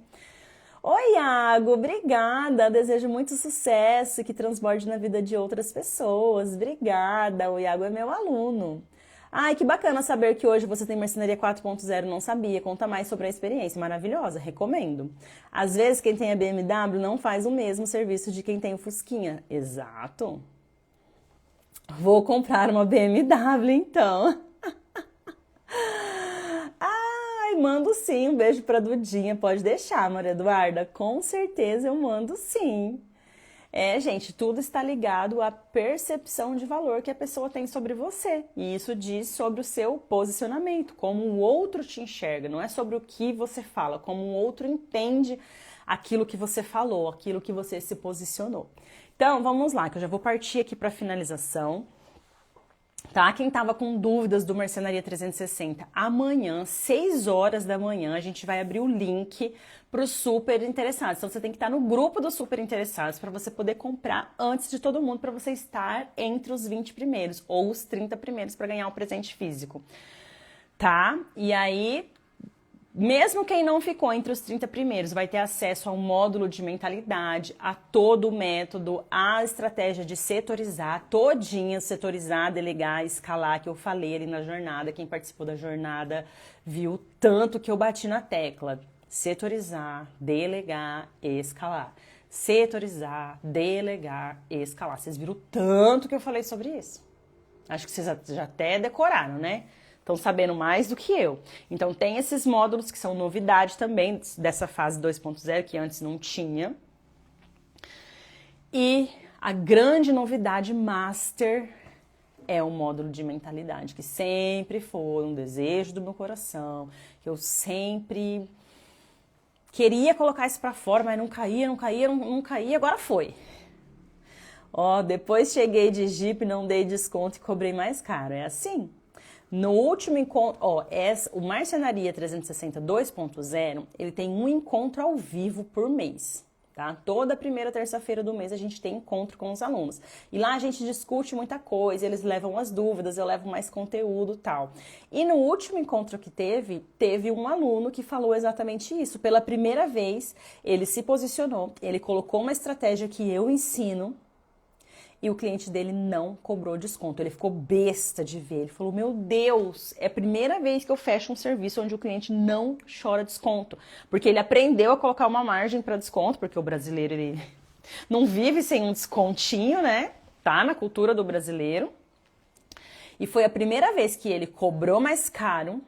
Oi, Iago, obrigada. Desejo muito sucesso e que transborde na vida de outras pessoas. Obrigada. O Iago é meu aluno. Ai, que bacana saber que hoje você tem Marcenaria 4.0. Não sabia. Conta mais sobre a experiência. Maravilhosa. Recomendo. Às vezes, quem tem a BMW não faz o mesmo serviço de quem tem o Fusquinha. Exato. Vou comprar uma BMW, então. Mando sim, um beijo pra Dudinha, pode deixar, Maria Eduarda, com certeza eu mando sim. É, gente, tudo está ligado à percepção de valor que a pessoa tem sobre você, e isso diz sobre o seu posicionamento, como o outro te enxerga, não é sobre o que você fala, como o outro entende aquilo que você falou, aquilo que você se posicionou. Então, vamos lá, que eu já vou partir aqui para a finalização. Tá? Quem tava com dúvidas do Marcenaria 360, amanhã, 6 horas da manhã, a gente vai abrir o link para os super interessados. Então você tem que estar no grupo dos super interessados para você poder comprar antes de todo mundo, para você estar entre os 20 primeiros ou os 30 primeiros para ganhar o presente físico. Tá? E aí, mesmo quem não ficou entre os 30 primeiros vai ter acesso a um módulo de mentalidade, a todo o método, a estratégia de setorizar, todinha, setorizar, delegar, escalar, que eu falei ali na jornada. Quem participou da jornada viu tanto que eu bati na tecla. Setorizar, delegar, escalar. Setorizar, delegar, escalar. Vocês viram tanto que eu falei sobre isso? Acho que vocês já até decoraram, né? Estão sabendo mais do que eu. Então, tem esses módulos que são novidade também dessa fase 2.0, que antes não tinha. E a grande novidade master é o módulo de mentalidade, que sempre foi um desejo do meu coração, que eu sempre queria colocar isso pra fora, mas não caía, agora foi. Ó, depois cheguei de Jeep, não dei desconto e cobrei mais caro. É assim. No último encontro, ó, o Marcenaria 360 2.0, ele tem um encontro ao vivo por mês, tá? Toda primeira terça-feira do mês a gente tem encontro com os alunos. E lá a gente discute muita coisa, eles levam as dúvidas, eu levo mais conteúdo e tal. E no último encontro que teve um aluno que falou exatamente isso. Pela primeira vez, ele se posicionou, ele colocou uma estratégia que eu ensino, e o cliente dele não cobrou desconto. Ele ficou besta de ver. Ele falou, meu Deus, é a primeira vez que eu fecho um serviço onde o cliente não chora desconto. Porque ele aprendeu a colocar uma margem para desconto, porque o brasileiro ele não vive sem um descontinho, né? Tá na cultura do brasileiro. E foi a primeira vez que ele cobrou mais caro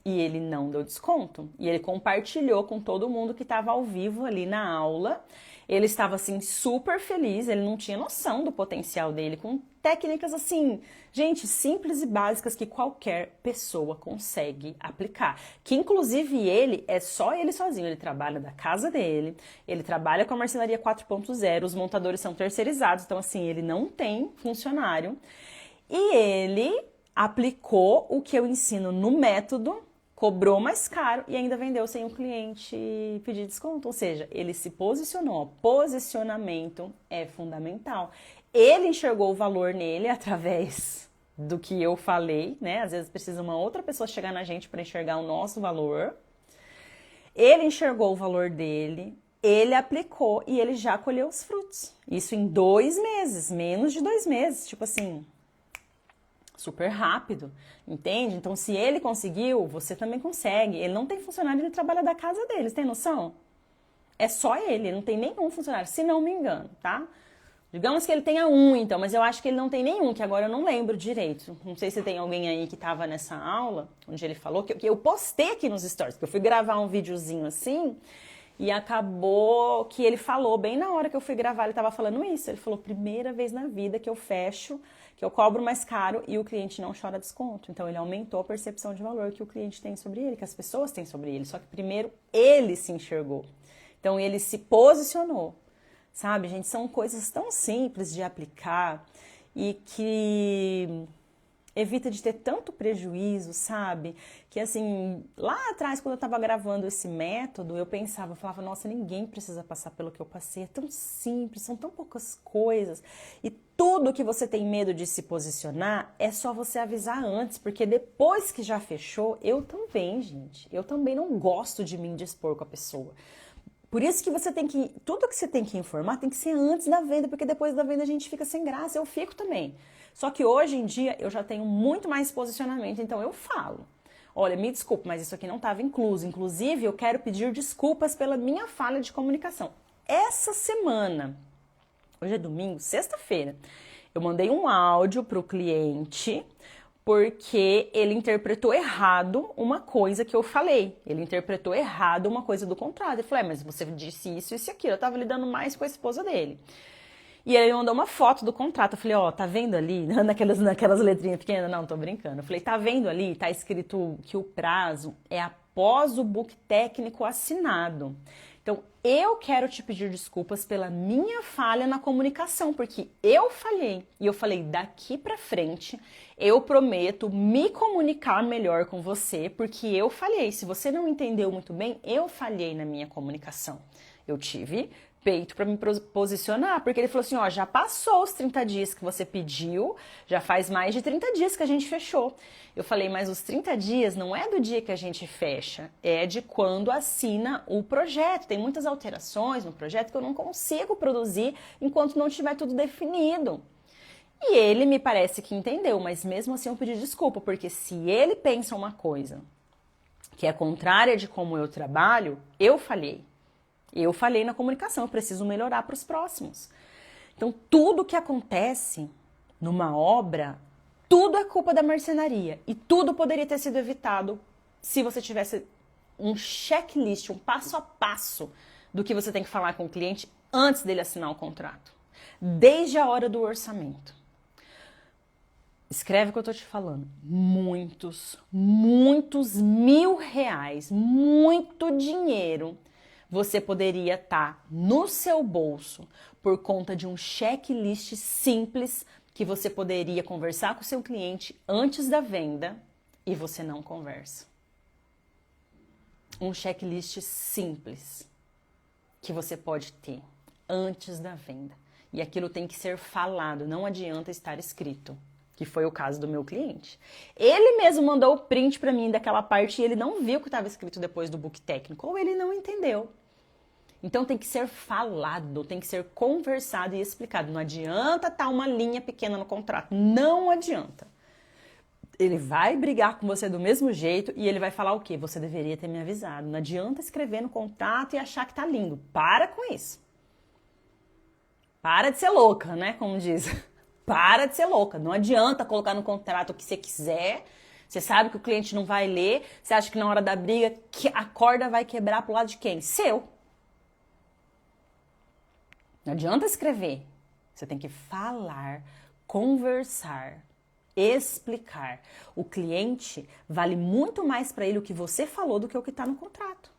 e ele não deu desconto. E ele compartilhou com todo mundo que estava ao vivo ali na aula. Ele estava, assim, super feliz, ele não tinha noção do potencial dele, com técnicas, assim, gente, simples e básicas que qualquer pessoa consegue aplicar. Que, inclusive, ele, é só ele sozinho, ele trabalha da casa dele, ele trabalha com a marcenaria 4.0, os montadores são terceirizados, então, assim, ele não tem funcionário. E ele aplicou o que eu ensino no método, cobrou mais caro e ainda vendeu sem o cliente pedir desconto. Ou seja, ele se posicionou. Posicionamento é fundamental. Ele enxergou o valor nele através do que eu falei, né? Às vezes precisa uma outra pessoa chegar na gente para enxergar o nosso valor. Ele enxergou o valor dele, ele aplicou e ele já colheu os frutos. Isso em 2 meses, menos de 2 meses. Tipo assim, super rápido, entende? Então, se ele conseguiu, você também consegue. Ele não tem funcionário, ele trabalha da casa dele, tem noção? É só ele não tem nenhum funcionário, se não me engano, tá? Digamos que ele tenha um, então, mas eu acho que ele não tem nenhum, que agora eu não lembro direito. Não sei se tem alguém aí que estava nessa aula, onde ele falou, que eu postei aqui nos stories, que eu fui gravar um videozinho assim, e acabou que ele falou, bem na hora que eu fui gravar, ele estava falando isso. Ele falou, primeira vez na vida que eu fecho, que eu cobro mais caro e o cliente não chora desconto. Então, ele aumentou a percepção de valor que o cliente tem sobre ele, que as pessoas têm sobre ele. Só que primeiro, ele se enxergou. Então, ele se posicionou. Sabe, gente? São coisas tão simples de aplicar e que evita de ter tanto prejuízo, sabe? Que assim, lá atrás, quando eu tava gravando esse método, eu falava, nossa, ninguém precisa passar pelo que eu passei. É tão simples, são tão poucas coisas. E tudo que você tem medo de se posicionar, é só você avisar antes, porque depois que já fechou, eu também, gente, eu também não gosto de me indispor com a pessoa. Por isso que tudo que você tem que informar tem que ser antes da venda, porque depois da venda a gente fica sem graça, eu fico também. Só que hoje em dia eu já tenho muito mais posicionamento, então eu falo. Olha, me desculpe, mas isso aqui não estava incluso. Inclusive, eu quero pedir desculpas pela minha falha de comunicação. Essa semana, hoje é domingo, sexta-feira, eu mandei um áudio para o cliente porque ele interpretou errado uma coisa que eu falei. Ele interpretou errado uma coisa do contrato. Eu falei, mas você disse isso, isso e aquilo. Eu tava lidando mais com a esposa dele. E ele mandou uma foto do contrato. Eu falei, ó, tá vendo ali? Naquelas letrinhas pequenas? Não, tô brincando. Eu falei, tá vendo ali? Tá escrito que o prazo é após o book técnico assinado. Então, eu quero te pedir desculpas pela minha falha na comunicação, porque eu falhei. E eu falei, daqui pra frente, eu prometo me comunicar melhor com você, porque eu falhei. Se você não entendeu muito bem, eu falhei na minha comunicação. Eu tive peito para me posicionar, porque ele falou assim, ó, já passou os 30 dias que você pediu, já faz mais de 30 dias que a gente fechou. Eu falei, mas os 30 dias não é do dia que a gente fecha, é de quando assina o projeto. Tem muitas alterações no projeto que eu não consigo produzir enquanto não tiver tudo definido. E ele me parece que entendeu, mas mesmo assim eu pedi desculpa, porque se ele pensa uma coisa que é contrária de como eu trabalho, eu falhei. Eu falhei na comunicação, eu preciso melhorar para os próximos. Então, tudo que acontece numa obra, tudo é culpa da marcenaria. E tudo poderia ter sido evitado se você tivesse um checklist, um passo a passo do que você tem que falar com o cliente antes dele assinar o contrato, desde a hora do orçamento. Escreve o que eu tô te falando. Muitos R$ 1.000, muito dinheiro, você poderia estar no seu bolso por conta de um checklist simples que você poderia conversar com o seu cliente antes da venda e você não conversa. Um checklist simples que você pode ter antes da venda. E aquilo tem que ser falado, não adianta estar escrito. Que foi o caso do meu cliente. Ele mesmo mandou o print para mim daquela parte e ele não viu o que estava escrito depois do book técnico, ou ele não entendeu. Então tem que ser falado, tem que ser conversado e explicado. Não adianta estar uma linha pequena no contrato, não adianta. Ele vai brigar com você do mesmo jeito e ele vai falar o quê? Você deveria ter me avisado. Não adianta escrever no contrato e achar que tá lindo. Para com isso. Para de ser louca, né? Como diz. Para de ser louca. Não adianta colocar no contrato o que você quiser. Você sabe que o cliente não vai ler. Você acha que na hora da briga a corda vai quebrar pro lado de quem? Seu. Não adianta escrever. Você tem que falar, conversar, explicar. O cliente vale muito mais para ele o que você falou do que o que está no contrato.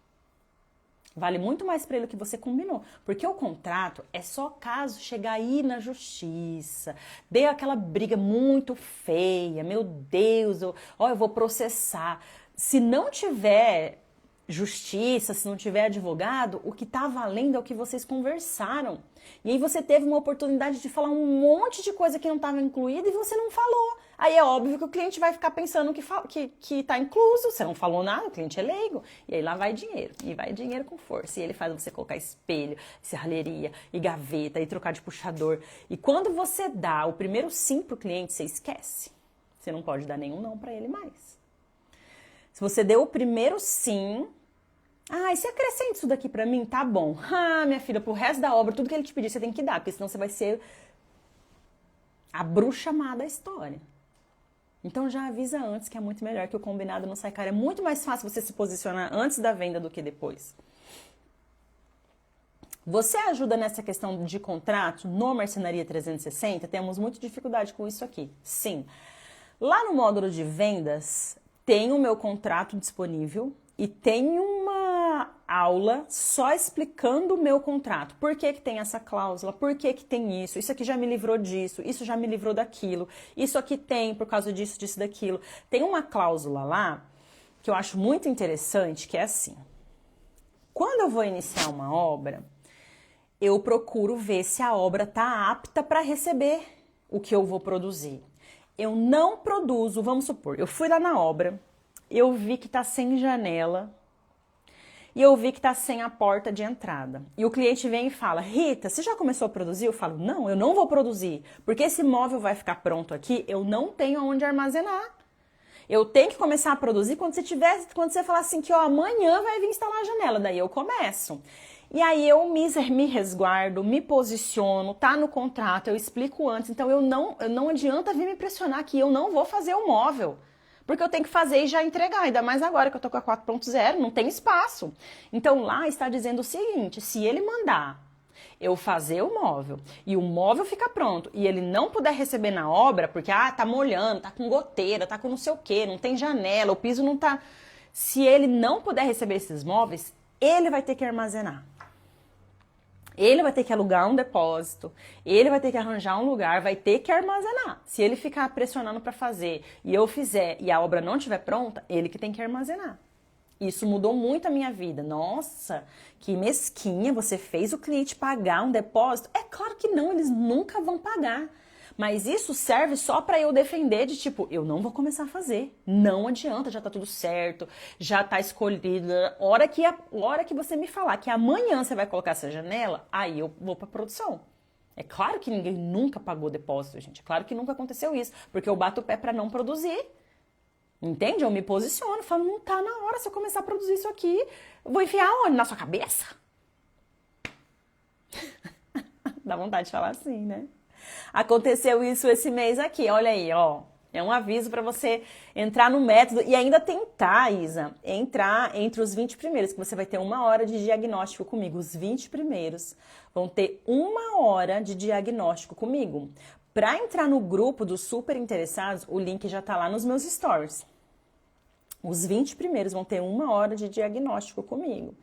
Vale muito mais para ele o que você combinou. Porque o contrato é só caso chegar aí na justiça, dê aquela briga muito feia, meu Deus, eu vou processar. Se não tiver justiça, se não tiver advogado, o que está valendo é o que vocês conversaram. E aí você teve uma oportunidade de falar um monte de coisa que não estava incluída e você não falou. Aí é óbvio que o cliente vai ficar pensando que está incluso, você não falou nada, o cliente é leigo. E aí lá vai dinheiro, e vai dinheiro com força. E ele faz você colocar espelho, serralheria, e gaveta, e trocar de puxador. E quando você dá o primeiro sim pro cliente, você esquece. Você não pode dar nenhum não para ele mais. Se você deu o primeiro sim... e você acrescenta isso daqui pra mim? Tá bom. Minha filha, pro resto da obra, tudo que ele te pedir, você tem que dar, porque senão você vai ser a bruxa má da história. Então já avisa antes, que é muito melhor, que o combinado não sai caro. É muito mais fácil você se posicionar antes da venda do que depois. Você ajuda nessa questão de contrato no Marcenaria 360? Temos muita dificuldade com isso aqui. Sim. Lá no módulo de vendas, tem o meu contrato disponível e tem uma aula só explicando o meu contrato. Por que que tem essa cláusula? Por que que tem isso? Isso aqui já me livrou disso, isso já me livrou daquilo. Isso aqui tem por causa disso, disso, daquilo. Tem uma cláusula lá que eu acho muito interessante, que é assim. Quando eu vou iniciar uma obra, eu procuro ver se a obra está apta para receber o que eu vou produzir. Eu não produzo, vamos supor, eu fui lá na obra, eu vi que está sem janela e eu vi que está sem a porta de entrada. E o cliente vem e fala, Rita, você já começou a produzir? Eu falo, não, eu não vou produzir, porque esse móvel vai ficar pronto aqui, eu não tenho onde armazenar. Eu tenho que começar a produzir quando você falar assim que amanhã vai vir instalar a janela, daí eu começo. E aí eu me resguardo, me posiciono, tá no contrato, eu explico antes. Então não adianta vir me pressionar que eu não vou fazer o móvel. Porque eu tenho que fazer e já entregar, ainda mais agora que eu tô com a 4.0, não tem espaço. Então lá está dizendo o seguinte, se ele mandar eu fazer o móvel e o móvel ficar pronto e ele não puder receber na obra, porque tá molhando, tá com goteira, tá com não sei o que, não tem janela, o piso não tá... Se ele não puder receber esses móveis, ele vai ter que armazenar. Ele vai ter que alugar um depósito, ele vai ter que arranjar um lugar, vai ter que armazenar. Se ele ficar pressionando para fazer e eu fizer e a obra não estiver pronta, ele que tem que armazenar. Isso mudou muito a minha vida. Nossa, que mesquinha, você fez o cliente pagar um depósito? É claro que não, eles nunca vão pagar. Mas isso serve só para eu defender de tipo, eu não vou começar a fazer. Não adianta, já tá tudo certo, já tá escolhido. Hora que você me falar que amanhã você vai colocar essa janela, aí eu vou pra produção. É claro que ninguém nunca pagou depósito, gente. É claro que nunca aconteceu isso, porque eu bato o pé para não produzir. Entende? Eu me posiciono, falo, não tá na hora, se eu começar a produzir isso aqui, eu vou enfiar onde? Na sua cabeça? Dá vontade de falar assim, né? Aconteceu isso esse mês aqui, olha aí, ó. É um aviso para você entrar no método e ainda tentar, Isa, entrar entre os 20 primeiros, que você vai ter 1 hora de diagnóstico comigo. Os 20 primeiros vão ter 1 hora de diagnóstico comigo. Para entrar no grupo dos super interessados, o link já está lá nos meus stories. Os 20 primeiros vão ter 1 hora de diagnóstico comigo.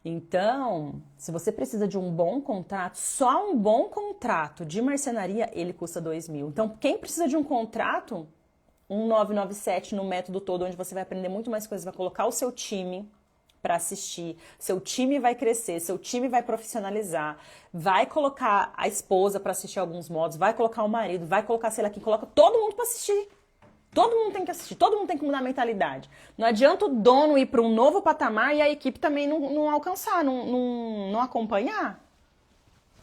Então, se você precisa de um bom contrato, só um bom contrato de marcenaria, ele custa 2.000. Então, quem precisa de um contrato, um 997 no método todo, onde você vai aprender muito mais coisas, vai colocar o seu time para assistir, seu time vai crescer, seu time vai profissionalizar, vai colocar a esposa para assistir alguns modos, vai colocar o marido, vai colocar, sei lá quem, coloca todo mundo para assistir. Todo mundo tem que assistir, todo mundo tem que mudar a mentalidade. Não adianta o dono ir para um novo patamar e a equipe também não alcançar, não acompanhar.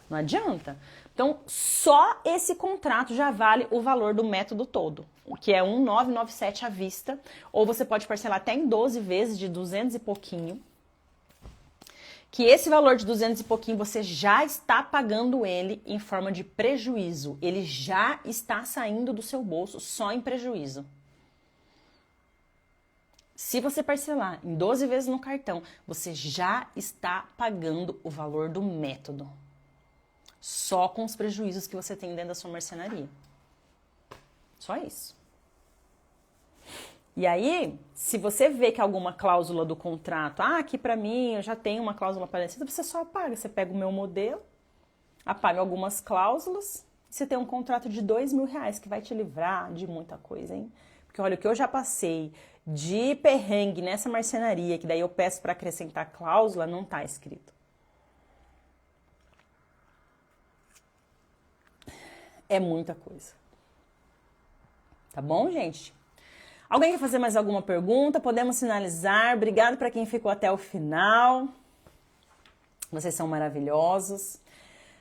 Não adianta. Então, só esse contrato já vale o valor do método todo, que é 1.997 à vista, ou você pode parcelar até em 12 vezes de 200 e pouquinho. Que esse valor de 200 e pouquinho você já está pagando ele em forma de prejuízo. Ele já está saindo do seu bolso só em prejuízo. Se você parcelar em 12 vezes no cartão, você já está pagando o valor do método. Só com os prejuízos que você tem dentro da sua marcenaria. Só isso. E aí, se você vê que alguma cláusula do contrato, aqui pra mim eu já tenho uma cláusula parecida, você só apaga. Você pega o meu modelo, apaga algumas cláusulas, e você tem um contrato de R$2.000 que vai te livrar de muita coisa, hein? Porque olha, o que eu já passei de perrengue nessa marcenaria, que daí eu peço para acrescentar cláusula, não tá escrito. É muita coisa. Tá bom, gente? Alguém quer fazer mais alguma pergunta? Podemos finalizar. Obrigado para quem ficou até o final. Vocês são maravilhosos.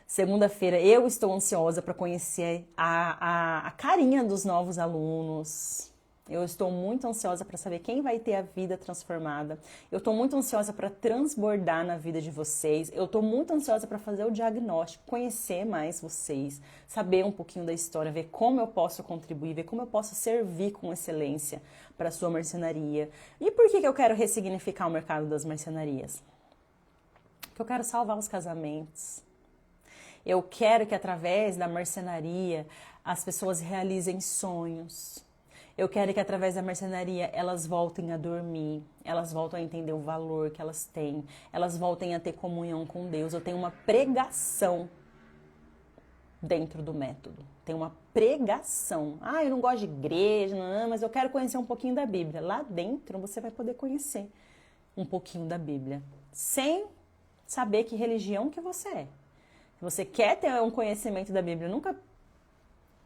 Segunda-feira eu estou ansiosa para conhecer a carinha dos novos alunos. Eu estou muito ansiosa para saber quem vai ter a vida transformada. Eu estou muito ansiosa para transbordar na vida de vocês. Eu estou muito ansiosa para fazer o diagnóstico, conhecer mais vocês, saber um pouquinho da história, ver como eu posso contribuir, ver como eu posso servir com excelência para a sua marcenaria. E por que eu quero ressignificar o mercado das marcenarias? Porque eu quero salvar os casamentos. Eu quero que através da marcenaria as pessoas realizem sonhos. Eu quero que através da marcenaria elas voltem a dormir, elas voltem a entender o valor que elas têm, elas voltem a ter comunhão com Deus. Eu tenho uma pregação dentro do método, tem uma pregação. Eu não gosto de igreja, não, mas eu quero conhecer um pouquinho da Bíblia. Lá dentro você vai poder conhecer um pouquinho da Bíblia, sem saber que religião que você é. Se você quer ter um conhecimento da Bíblia, nunca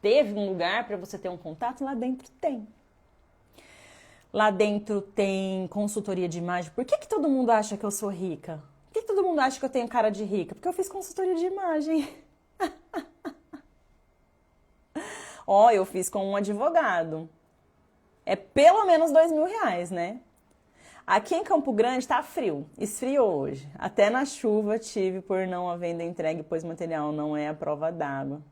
teve um lugar para você ter um contato, lá dentro tem. Lá dentro tem consultoria de imagem. Por que todo mundo acha que eu sou rica? Por que todo mundo acha que eu tenho cara de rica? Porque eu fiz consultoria de imagem. Eu fiz com um advogado. É pelo menos R$2.000, né? Aqui em Campo Grande tá frio, esfriou hoje. Até na chuva tive por não havendo entregue, pois o material não é a prova d'água.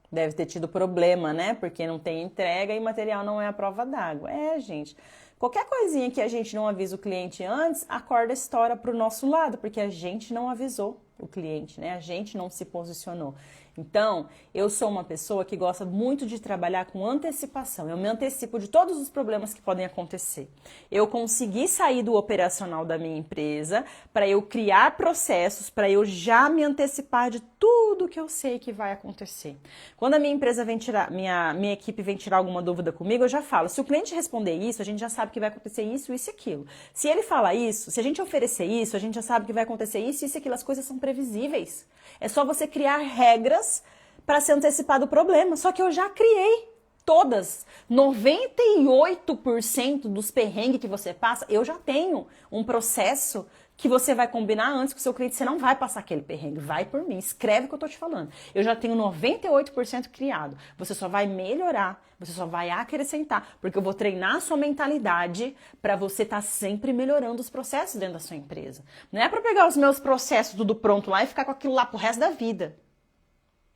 Deve ter tido problema, né? Porque não tem entrega e o material não é a prova d'água. Gente, qualquer coisinha que a gente não avisa o cliente antes, a corda estoura pro nosso lado, porque a gente não avisou o cliente, né? A gente não se posicionou. Então, eu sou uma pessoa que gosta muito de trabalhar com antecipação. Eu me antecipo de todos os problemas que podem acontecer. Eu consegui sair do operacional da minha empresa para eu criar processos, para eu já me antecipar de tudo que eu sei que vai acontecer. Quando a minha empresa vem tirar, minha equipe vem tirar alguma dúvida comigo, eu já falo. Se o cliente responder isso, a gente já sabe que vai acontecer isso, isso e aquilo. Se ele fala isso, se a gente oferecer isso, a gente já sabe que vai acontecer isso, isso e aquilo. As coisas são previsíveis. É só você criar regras para se antecipar do problema. Só que eu já criei todas. 98% dos perrengues que você passa, eu já tenho um processo que você vai combinar antes com o seu cliente. Você não vai passar aquele perrengue. Vai por mim. Escreve o que eu tô te falando. Eu já tenho 98% criado. Você só vai melhorar. Você só vai acrescentar. Porque eu vou treinar a sua mentalidade para você estar sempre melhorando os processos dentro da sua empresa. Não é para pegar os meus processos tudo pronto lá e ficar com aquilo lá pro resto da vida.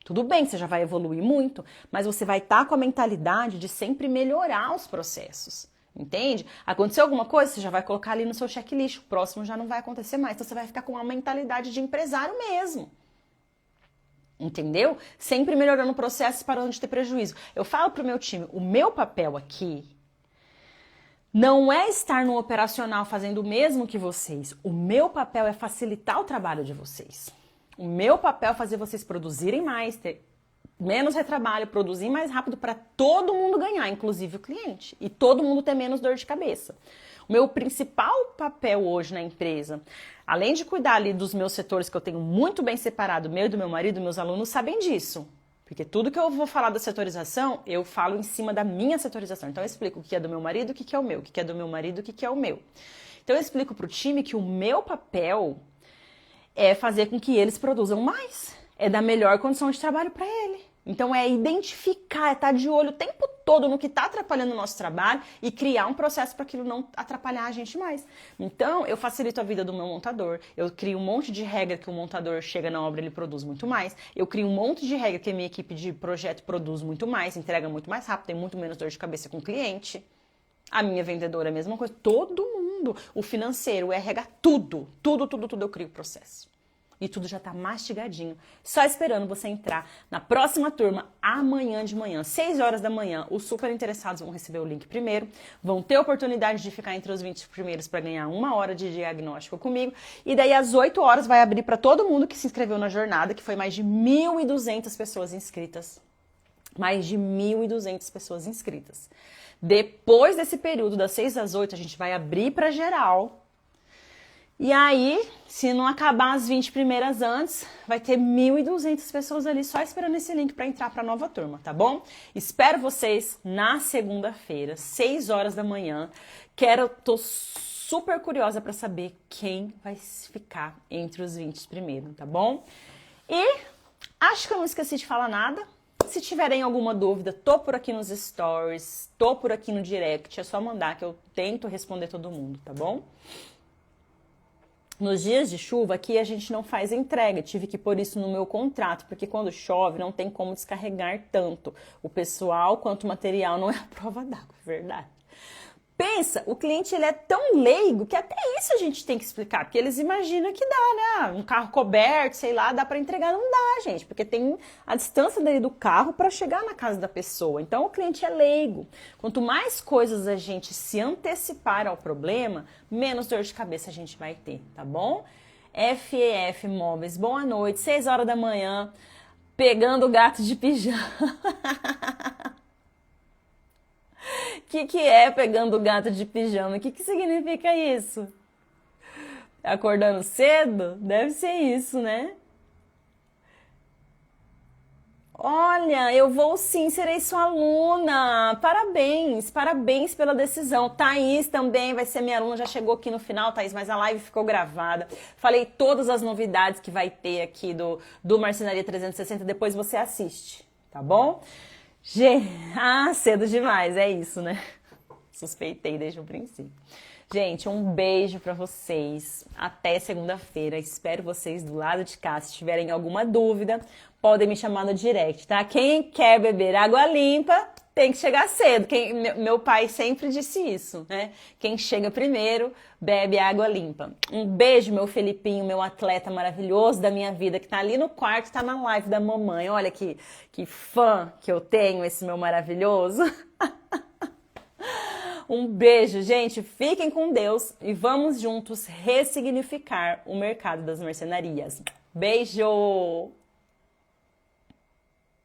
Tudo bem, você já vai evoluir muito, mas você vai estar com a mentalidade de sempre melhorar os processos. Entende? Aconteceu alguma coisa, você já vai colocar ali no seu checklist. O próximo já não vai acontecer mais. Então você vai ficar com uma mentalidade de empresário mesmo. Entendeu? Sempre melhorando o processo e parando de ter prejuízo. Eu falo pro meu time, o meu papel aqui não é estar no operacional fazendo o mesmo que vocês. O meu papel é facilitar o trabalho de vocês. O meu papel é fazer vocês produzirem mais, ter menos retrabalho, produzir mais rápido para todo mundo ganhar, inclusive o cliente. E todo mundo ter menos dor de cabeça. O meu principal papel hoje na empresa, além de cuidar ali dos meus setores que eu tenho muito bem separado, meu e do meu marido, meus alunos sabem disso. Porque tudo que eu vou falar da setorização, eu falo em cima da minha setorização. Então eu explico o que é do meu marido, o que é o meu, o que é do meu marido, o que é o meu. Então eu explico para o time que o meu papel é fazer com que eles produzam mais. É dar melhor condição de trabalho para ele. Então é identificar, é estar de olho o tempo todo no que está atrapalhando o nosso trabalho e criar um processo para aquilo não atrapalhar a gente mais. Então eu facilito a vida do meu montador, eu crio um monte de regra que o montador chega na obra e ele produz muito mais, eu crio um monte de regra que a minha equipe de projeto produz muito mais, entrega muito mais rápido, tem muito menos dor de cabeça com o cliente. A minha vendedora é a mesma coisa, todo mundo, o financeiro, o RH, tudo eu crio o processo. E tudo já tá mastigadinho, só esperando você entrar na próxima turma amanhã de manhã, 6 horas da manhã. Os super interessados vão receber o link primeiro, vão ter a oportunidade de ficar entre os 20 primeiros para ganhar 1 hora de diagnóstico comigo. E daí às 8 horas vai abrir para todo mundo que se inscreveu na jornada, que foi mais de 1.200 pessoas inscritas. Mais de 1.200 pessoas inscritas. Depois desse período, das 6 às 8, a gente vai abrir para geral. E aí, se não acabar as 20 primeiras antes, vai ter 1.200 pessoas ali só esperando esse link para entrar para a nova turma, tá bom? Espero vocês na segunda-feira, 6 horas da manhã. Tô super curiosa para saber quem vai ficar entre os 20 primeiros, tá bom? E acho que eu não esqueci de falar nada. Se tiverem alguma dúvida, tô por aqui nos stories, tô por aqui no direct, é só mandar que eu tento responder todo mundo, tá bom? Nos dias de chuva aqui a gente não faz entrega, tive que pôr isso no meu contrato, porque quando chove não tem como descarregar tanto o pessoal quanto o material, não é a prova d'água, é verdade. Pensa, o cliente ele é tão leigo que até isso a gente tem que explicar, porque eles imaginam que dá, né? Um carro coberto, sei lá, dá para entregar, não dá, gente, porque tem a distância dele do carro para chegar na casa da pessoa. Então o cliente é leigo. Quanto mais coisas a gente se antecipar ao problema, menos dor de cabeça a gente vai ter, tá bom? FEF Móveis, boa noite, 6 horas da manhã, pegando o gato de pijama. O que é pegando o gato de pijama? O que significa isso? Acordando cedo? Deve ser isso, né? Olha, eu vou sim, serei sua aluna. Parabéns, parabéns pela decisão. Thaís também vai ser minha aluna, já chegou aqui no final, Thaís, mas a live ficou gravada. Falei todas as novidades que vai ter aqui do Marcenaria 360, depois você assiste, tá bom? Cedo demais, é isso, né? Suspeitei desde o princípio. Gente, um beijo pra vocês. Até segunda-feira. Espero vocês do lado de cá. Se tiverem alguma dúvida, podem me chamar no direct, tá? Quem quer beber água limpa tem que chegar cedo. Meu pai sempre disse isso, né? Quem chega primeiro, bebe água limpa. Um beijo, meu Felipinho, meu atleta maravilhoso da minha vida, que tá ali no quarto, tá na live da mamãe. Olha que fã que eu tenho, esse meu maravilhoso. Um beijo, gente. Fiquem com Deus e vamos juntos ressignificar o mercado das marcenarias. Beijo!